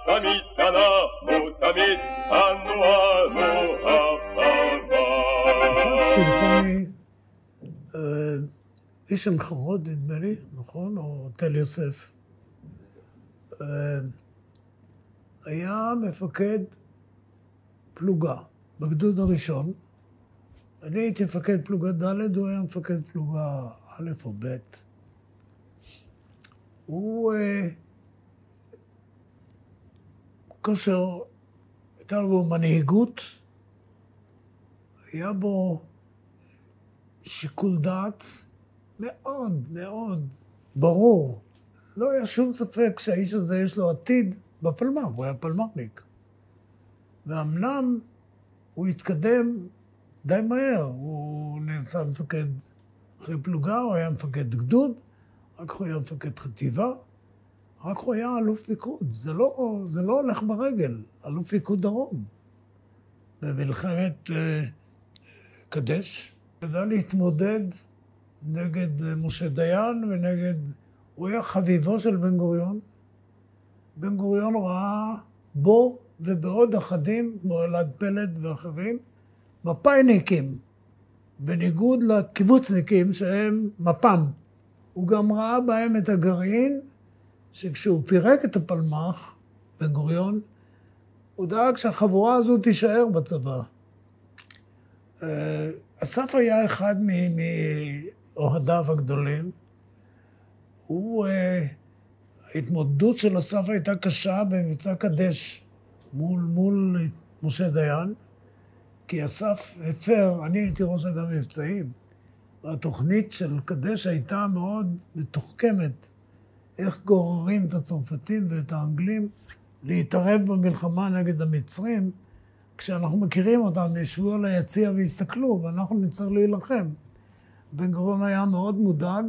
תמיד אנחנו תמיד אנו הפעמה. אסף שמחוני, איש אלחרוד נדמה לי, נכון? או תל יוסף. היה מפקד פלוגה בגדוד הראשון. אני הייתי מפקד פלוגה ד', הוא היה מפקד פלוגה א' או ב'. הוא כאשר הייתה בו מנהיגות, היה בו שיקול דעת מאוד מאוד ברור. לא היה שום ספק שהאיש הזה יש לו עתיד בפלמ"ח, הוא היה פלמ"חניק. ואמנם הוא התקדם די מהר, הוא נעשה מפקד אחרי פלוגה, הוא היה מפקד גדוד, רק הוא היה מפקד חטיבה, רק הוא היה אלוף פיקוד. זה לא הולך ברגל, אלוף פיקוד דרום. במלחמת קדש, ידע להתמודד נגד משה דיין ונגד... הוא היה חביבו של בן גוריון. בן גוריון ראה בו ובעוד אחדים, כמו אלעד פלד ואחרים, מפאיניקים, בניגוד לקיבוצניקים שהם מפ"ם. הוא גם ראה בהם את הגרעין, שכשהוא פירק את הפלמ"ח, בן גוריון, הוא דאג שהחבורה הזו תישאר בצבא. אסף היה אחד מאוהדיו הגדולים. ההתמודדות של אסף הייתה קשה במבצע קדש מול משה דיין, כי אסף הפר, אני הייתי ראש אגף מבצעים, והתוכנית של קדש הייתה מאוד מתוחכמת, איך גוררים את הצרפתים ואת האנגלים להתערב במלחמה נגד המצרים, כשאנחנו מכירים אותם, ישבו על היציע והסתכלו, ואנחנו נצטרך להילחם. בן גוריון היה מאוד מודאג,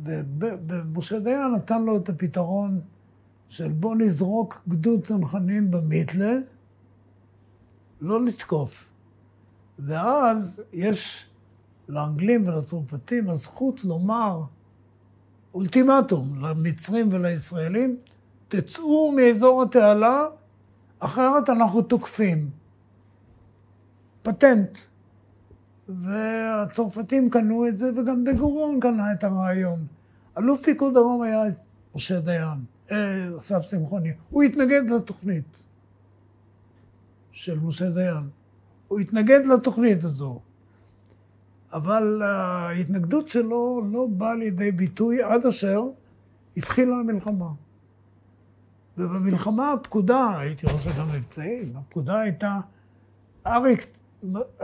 ומשה דיין נתן לו את הפתרון של בוא נזרוק גדוד צנחנים במיתלה, לא לתקוף. ואז יש לאנגלים ולצרפתים הזכות לומר אולטימטום למצרים ולישראלים, תצאו מאזור התעלה, אחרת אנחנו תוקפים. פטנט. והצרפתים קנו את זה, וגם בן גוריון קנה את הרעיון. אלוף פיקוד דרום היה משה דיין, אסף שמחוני. הוא התנגד לתוכנית של משה דיין. הוא התנגד לתוכנית הזו. אבל ההתנגדות שלו לא באה לידי ביטוי עד אשר התחילה המלחמה. ובמלחמה הפקודה, הייתי ראש אגף מבצעים, הפקודה הייתה אריק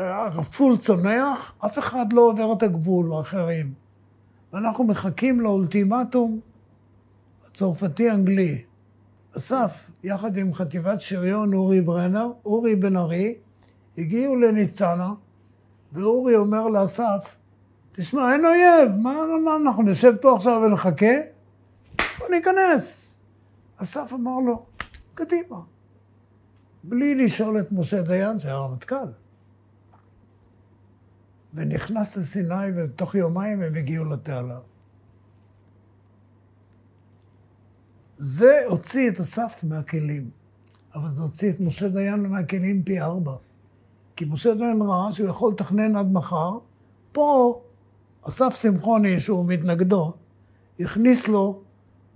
רפול צונח, אף אחד לא עובר את הגבול האחרים. ואנחנו מחכים לאולטימטום הצרפתי-אנגלי. אסף, יחד עם חטיבת שריון אורי בן ארי, הגיעו לניצנה, ואורי אומר לאסף, תשמע, אין אויב, מה אנחנו נשב פה עכשיו ונחכה? בוא ניכנס. אסף אמר לו, קדימה. בלי לשאול את משה דיין, שהיה רמטכ"ל. ונכנס לסיני, ותוך יומיים הם הגיעו לתעלה. זה הוציא את אסף מהכלים, אבל זה הוציא את משה דיין מהכלים פי 4. כי משה דיין ראה שהוא יכול לתכנן עד מחר, פה אסף שמחוני, שהוא מתנגדו, הכניס לו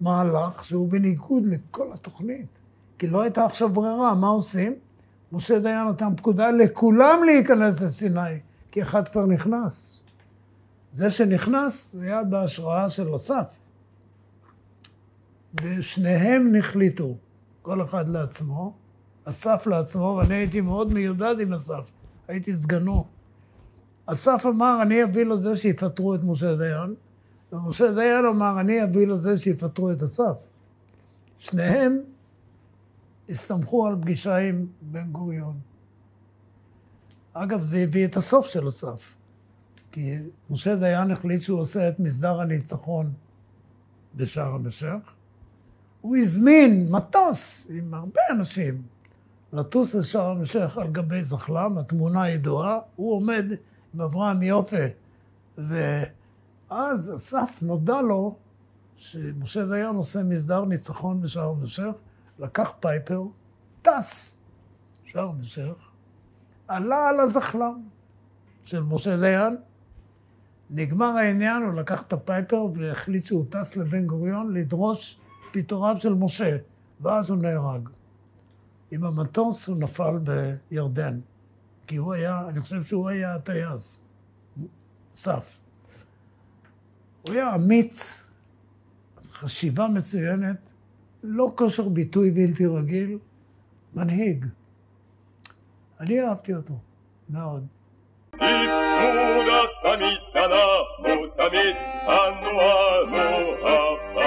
מהלך שהוא בניגוד לכל התוכנית. כי לא הייתה עכשיו ברירה, מה עושים? משה דיין נתן פקודה לכולם להיכנס לסיני, כי אחד כבר נכנס. זה שנכנס, זה היה בהשראה של אסף. ושניהם נחליטו, כל אחד לעצמו, אסף לעצמו, ואני הייתי מאוד מיודד עם אסף, הייתי סגנו. אסף אמר, אני אביא לזה שיפטרו את משה דיין, ומשה דיין אמר, אני אביא לזה שיפטרו את אסף. שניהם הסתמכו על פגישה עם בן גוריון. אגב, זה הביא את הסוף של אסף, כי משה דיין החליט שהוא עושה את מסדר הניצחון בשער המשך. הוא הזמין מטוס עם הרבה אנשים לטוס לשער המשך על גבי זחל"ם, התמונה ידועה, הוא עומד עם אברהם יופה, ואז אסף נודע לו שמשה דיין עושה מסדר ניצחון בשארם א-שייח, לקח פייפר, טס שארם א-שייח, עלה על הזחל"ם של משה דיין, נגמר העניין, הוא לקח את הפייפר והחליט שהוא טס לבן גוריון לדרוש פיטוריו של משה, ואז הוא נהרג. עם המטוס הוא נפל בירדן, כי הוא היה, אני חושב שהוא היה הטייס, סף. הוא היה אמיץ, חשיבה מצוינת, לא כושר ביטוי בלתי רגיל, מנהיג. אני אהבתי אותו, מאוד. תפקוד התמיד אנחנו תמיד אנו אנו